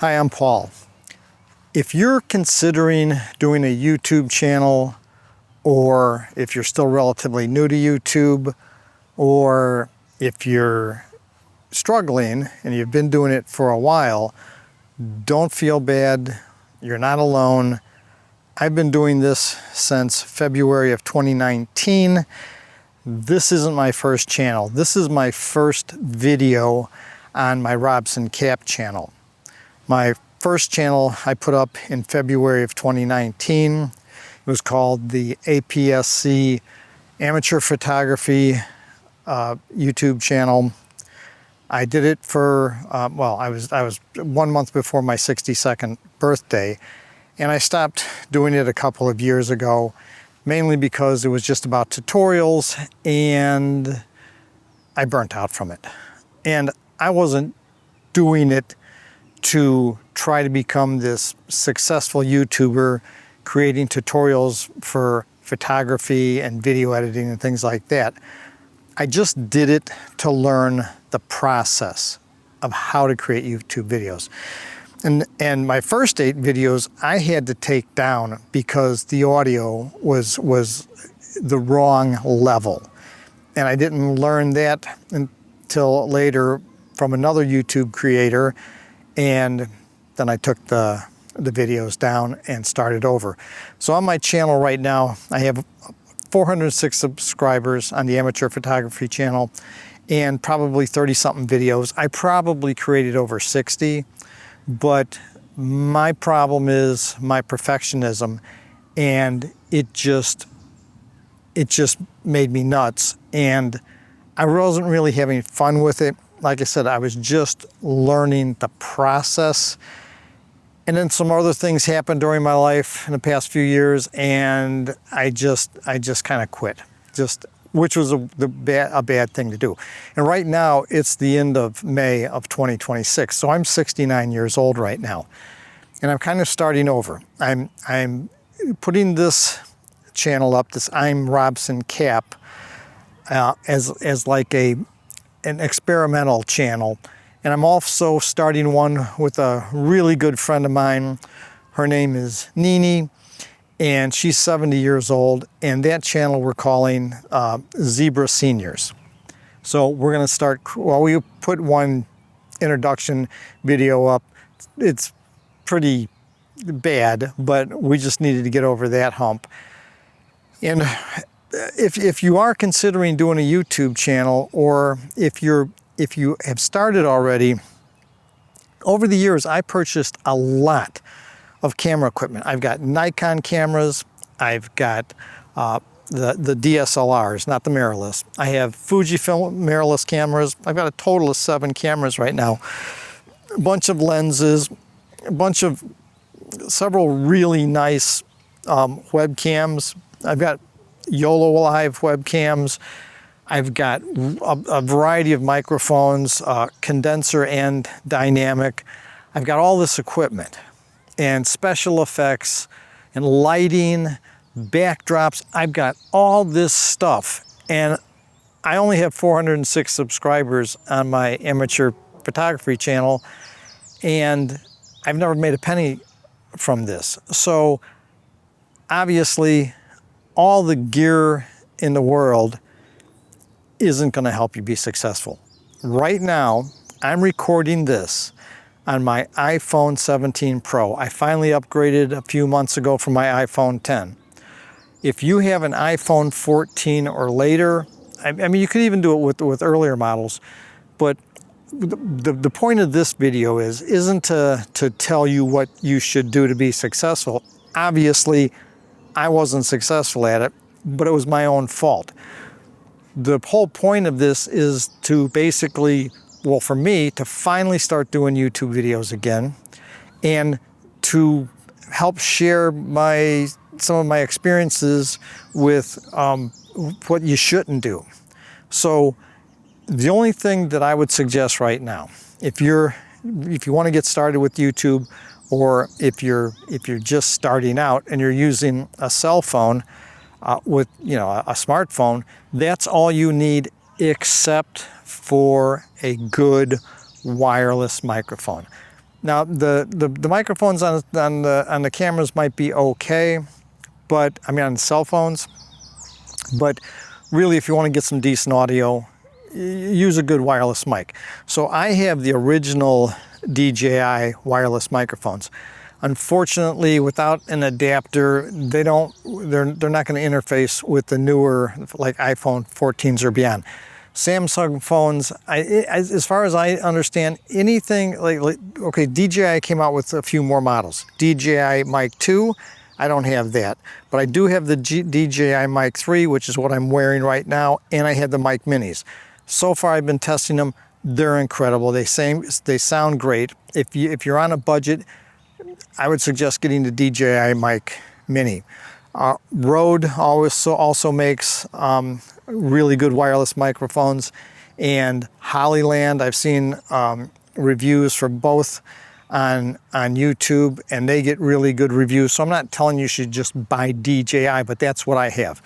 Hi, I'm Paul. If you're considering doing a YouTube channel, or if you're still relatively new to YouTube, or if you're struggling and you've been doing it for a while, don't feel bad. You're not alone. I've been doing this since February of 2019. This isn't my first channel. This is my first video on my Robson Cap channel. My first channel I put up in February of 2019. It was called the APS-C Amateur Photography YouTube channel. I did it for, well, I was 1 month before my 62nd birthday, and I stopped doing it a couple of years ago, mainly because it was just about tutorials, and I burnt out from it. And I wasn't doing it to try to become this successful YouTuber creating tutorials for photography and video editing and things like that. I just did it to learn the process of how to create YouTube videos. And my first 8 videos I had to take down because the audio was the wrong level. And I didn't learn that until later from another YouTube creator, and then I took the videos down and started over. So on my channel right now, I have 406 subscribers on the amateur photography channel and probably 30-something videos. I probably created over 60, but my problem is my perfectionism, and it just made me nuts, and I wasn't really having fun with it. Like I said, I was just learning the process. And then some other things happened during my life in the past few years, and I just kind of quit, which was a bad thing to do. And right now, it's the end of May of 2026, so I'm 69 years old right now, and I'm kind of starting over. I'm putting this channel up, this I'm Robson Cap, as like an experimental channel. And I'm also starting one with a really good friend of mine. Her name is Nini, and she's 70 years old, and that channel we're calling Zebra Seniors. So we're gonna start, well, we put one introduction video up. It's pretty bad, but we just needed to get over that hump. And if you are considering doing a YouTube channel, or if you have started already, over the years I purchased a lot of camera equipment. I've got Nikon cameras, I've got the DSLRs, not the mirrorless. I have Fujifilm mirrorless cameras. I've got a total of 7 cameras right now. A bunch of lenses, several really nice webcams. I've got YOLO Live webcams. I've got a variety of microphones, condenser and dynamic. I've got all this equipment and special effects and lighting, backdrops. I've got all this stuff, and I only have 406 subscribers on my amateur photography channel, and I've never made a penny from this. So obviously, all the gear in the world isn't going to help you be successful. Right now, I'm recording this on my iPhone 17 Pro. I finally upgraded a few months ago from my iPhone 10. If you have an iPhone 14 or later, I mean, you could even do it with earlier models, but the point of this video isn't to tell you what you should do to be successful. Obviously, I wasn't successful at it, but it was my own fault. The whole point of this is to basically, well, for me, to finally start doing YouTube videos again, and to help share some of my experiences with what you shouldn't do. So the only thing that I would suggest right now, if you want to get started with YouTube, or if you're just starting out and you're using a cell phone with a smartphone, that's all you need, except for a good wireless microphone. Now the microphones on the cameras might be okay, but I mean on cell phones. But really, if you want to get some decent audio, use a good wireless mic. So I have the original DJI wireless microphones. Unfortunately, without an adapter, they're not going to interface with the newer, like iPhone 14s or beyond. Samsung phones, as far as I understand, anything like okay, DJI came out with a few more models. DJI Mic 2, I don't have that, but I do have the DJI Mic 3, which is what I'm wearing right now, and I had the Mic Minis. So far, I've been testing them. They're incredible. They sound great. If you're on a budget, I would suggest getting the DJI Mic Mini. Rode also makes really good wireless microphones, and Hollyland, I've seen reviews for both on YouTube, and they get really good reviews. So I'm not telling you should just buy DJI, but that's what I have.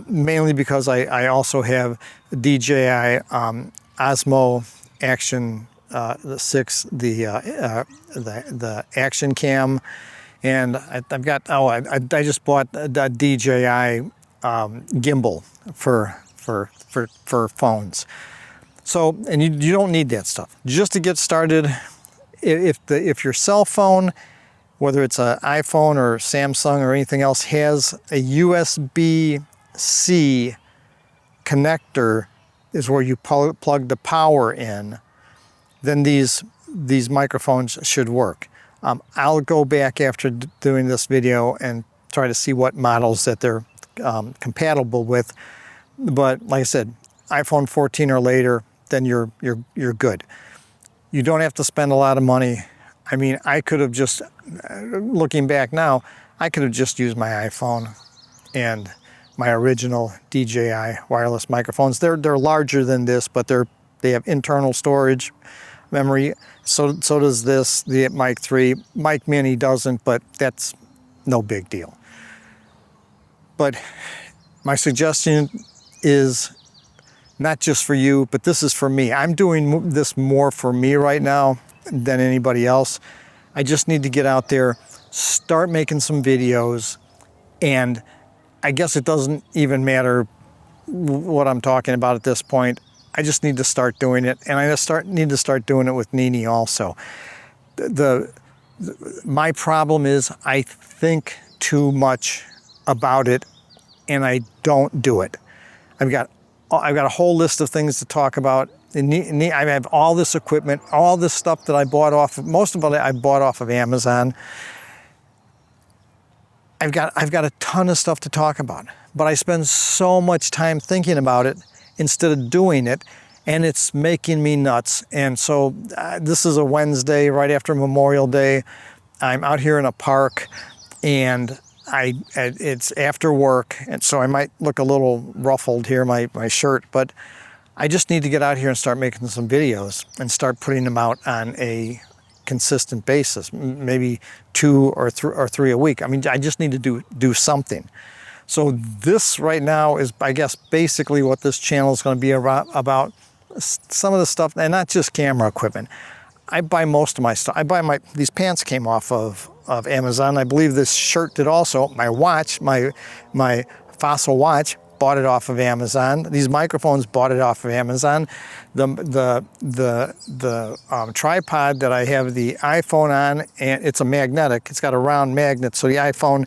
Mainly because I also have DJI Osmo Action the 6, the Action Cam, and I've got, I just bought a DJI gimbal for phones. So, and you don't need that stuff. Just to get started, if your cell phone, whether it's an iPhone or Samsung or anything else, has a USB-C connector, is where you plug the power in, then these microphones should work. I'll go back after doing this video and try to see what models that they're compatible with. But like I said, iPhone 14 or later, then you're good. You don't have to spend a lot of money. I mean, I could have just, looking back now, I could have just used my iPhone and my original DJI wireless microphones. They're larger than this, but they have internal storage memory. So does this, the Mic 3. Mic Mini doesn't, but that's no big deal. But my suggestion is not just for you, but this is for me. I'm doing this more for me right now than anybody else. I just need to get out there, start making some videos, and I guess it doesn't even matter what I'm talking about at this point. I just need to start doing it, and I need to start doing it with Nini also. My problem is I think too much about it, and I don't do it. I've got a whole list of things to talk about. I have all this equipment, all this stuff that I bought off of, most of it I bought off of Amazon. I've got a ton of stuff to talk about, but I spend so much time thinking about it instead of doing it, and it's making me nuts. And so this is a Wednesday right after Memorial Day. I'm out here in a park, and it's after work, and so I might look a little ruffled here, my shirt, but I just need to get out here and start making some videos and start putting them out on a consistent basis, maybe 2 or 3 a week. I mean, I just need to do something. So this right now is, I guess, basically what this channel is going to be about. Some of the stuff, and not just camera equipment. I buy most of my stuff. These pants came off of Amazon. I believe this shirt did also. My watch, my Fossil watch, bought it off of Amazon. These microphones, bought it off of Amazon. The tripod that I have the iPhone on, and it's a magnetic. It's got a round magnet, so the iPhone,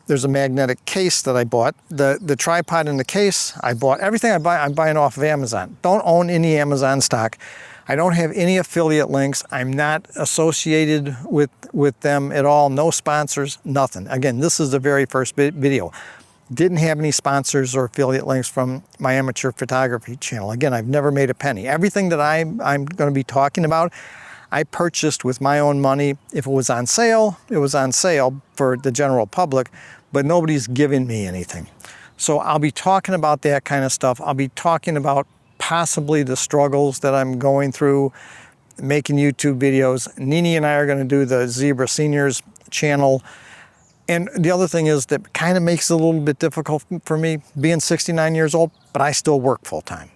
there's a magnetic case that I bought. The tripod and the case I bought. Everything I buy, I'm buying off of Amazon. Don't own any Amazon stock. I don't have any affiliate links. I'm not associated with them at all. No sponsors, nothing. Again, this is the very first video. Didn't have any sponsors or affiliate links from my amateur photography channel. Again, I've never made a penny. Everything that I'm going to be talking about, I purchased with my own money. If it was on sale, it was on sale for the general public, but nobody's giving me anything. So I'll be talking about that kind of stuff. I'll be talking about possibly the struggles that I'm going through making YouTube videos. Nini and I are going to do the Zebra Seniors channel. And the other thing is that kind of makes it a little bit difficult for me being 69 years old, but I still work full-time.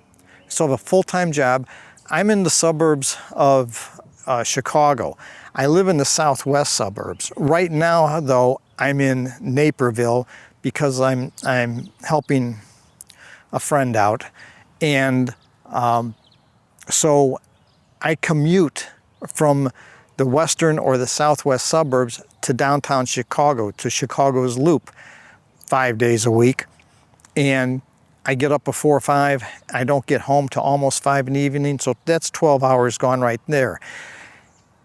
So I have a full-time job. I'm in the suburbs of Chicago. I live in the southwest suburbs. Right now, though, I'm in Naperville because I'm helping a friend out. And so I commute from the western or the southwest suburbs to downtown Chicago, to Chicago's Loop, 5 days a week. And I get up before 5. I don't get home till almost 5 in the evening, so that's 12 hours gone right there.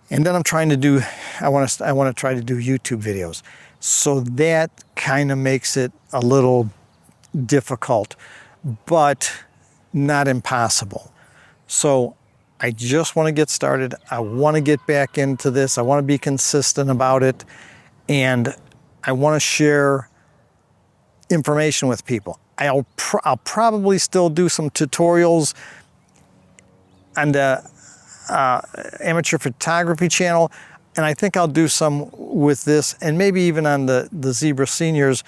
And then I'm trying to do, I want to try to do YouTube videos. So that kind of makes it a little difficult, but not impossible. So I just want to get started. I want to get back into this. I want to be consistent about it. And I want to share information with people. I'll probably still do some tutorials on the amateur photography channel. And I think I'll do some with this, and maybe even on the Zebra Seniors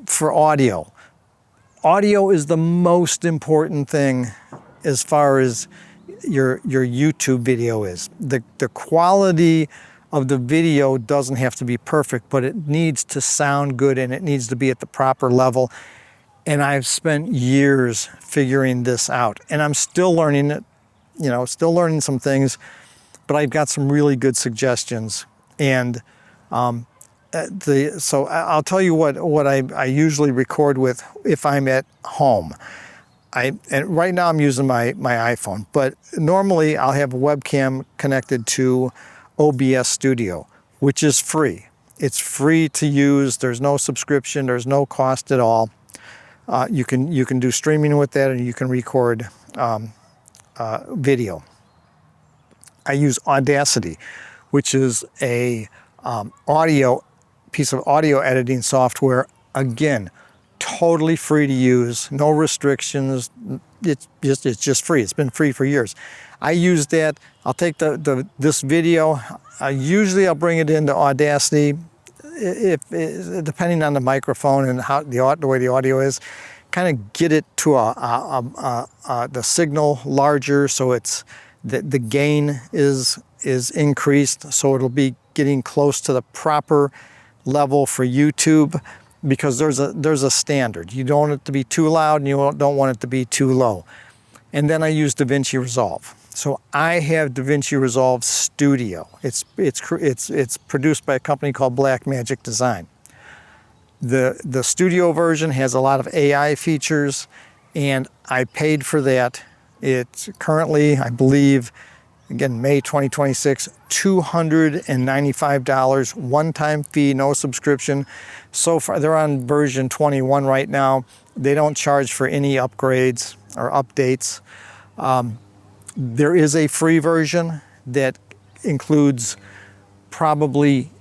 for audio. Audio is the most important thing as far as your YouTube video is. The quality of the video doesn't have to be perfect, but it needs to sound good and it needs to be at the proper level. And I've spent years figuring this out, and I'm still learning it, still learning some things, but I've got some really good suggestions. And so I'll tell you what I usually record with if I'm at home. And right now I'm using my iPhone, but normally I'll have a webcam connected to OBS Studio, which is free. It's free to use. There's no subscription. There's no cost at all. You can do streaming with that, and you can record video. I use Audacity, which is a piece of audio editing software. Again, totally free to use, no restrictions. It's just free. It's been free for years. I use that. I'll take this video. Usually I'll bring it into Audacity, depending on the microphone and how the way the audio is. Kind of get it to the signal larger, so it's the gain is increased, so it'll be getting close to the proper level for YouTube, because there's a standard. You don't want it to be too loud, and you don't want it to be too low. And then I use DaVinci Resolve. So I have DaVinci Resolve Studio. It's produced by a company called Blackmagic Design. The studio version has a lot of AI features, and I paid for that. It's currently, I believe, again, May 2026, $295, one-time fee, no subscription. So far, they're on version 21 right now. They don't charge for any upgrades or updates. There is a free version that includes probably,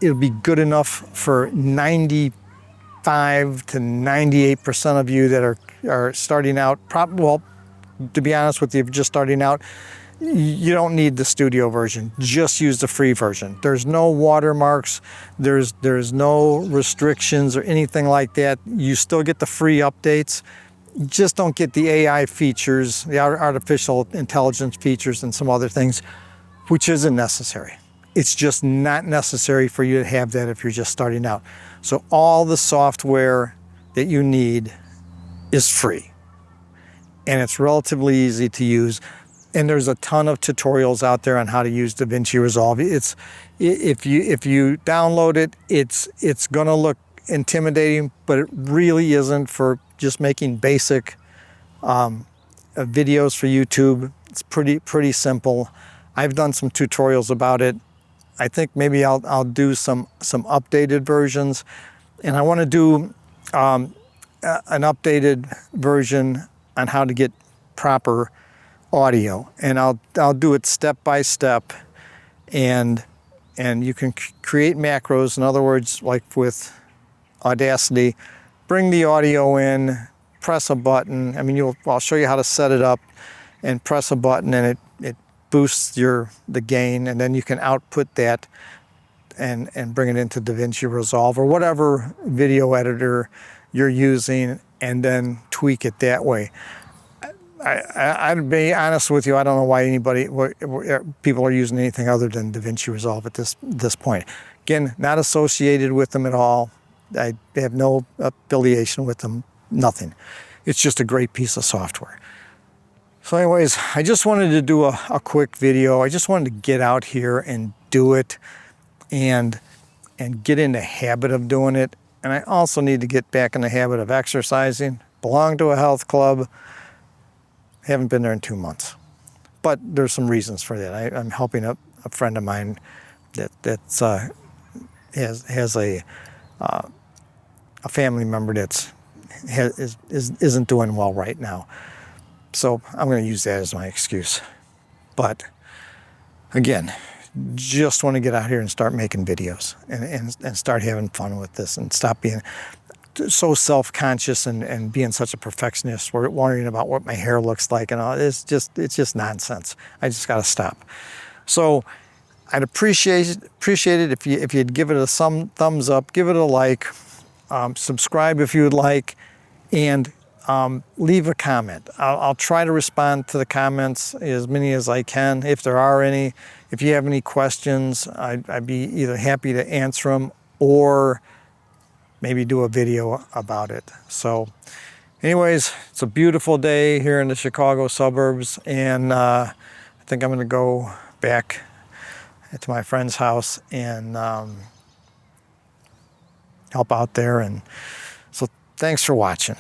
it'll be good enough for 95 to 98% of you that are starting out. Well, to be honest with you, if you're just starting out, you don't need the studio version. Just use the free version. There's no watermarks. There's no restrictions or anything like that. You still get the free updates. Just don't get the AI features, the artificial intelligence features, and some other things, which isn't necessary. It's just not necessary for you to have that if you're just starting out. So all the software that you need is free, and it's relatively easy to use. And there's a ton of tutorials out there on how to use DaVinci Resolve. If you download it, it's gonna look intimidating, but it really isn't for just making basic videos for YouTube. It's pretty simple. I've done some tutorials about it. I think maybe I'll do some updated versions, and I want to do an updated version on how to get proper audio, and I'll do it step by step, and you can create macros. In other words, like with Audacity, bring the audio in, press a button. I mean, I'll show you how to set it up, and press a button, and it boosts the gain, and then you can output that and bring it into DaVinci Resolve or whatever video editor you're using, and then tweak it that way. I'd be honest with you, I don't know why people are using anything other than DaVinci Resolve at this point. Again, not associated with them at all. I have no affiliation with them, nothing. It's just a great piece of software. So anyways, I just wanted to do a quick video. I just wanted to get out here and do it and get in the habit of doing it. And I also need to get back in the habit of exercising, belong to a health club. Haven't been there in 2 months, but there's some reasons for that. I'm helping a friend of mine that has a family member isn't doing well right now. So I'm going to use that as my excuse. But again, just want to get out here and start making videos and start having fun with this and stop being so self-conscious and being such a perfectionist, worrying about what my hair looks like and all. It's just nonsense. I just got to stop. So I'd appreciate it if you'd give it a thumbs up, give it a like, subscribe if you would like, and leave a comment. I'll try to respond to the comments, as many as I can, if there are any. If you have any questions, I'd be either happy to answer them or maybe do a video about it. So anyways, it's a beautiful day here in the Chicago suburbs, and I think I'm going to go back to my friend's house and help out there. And so thanks for watching.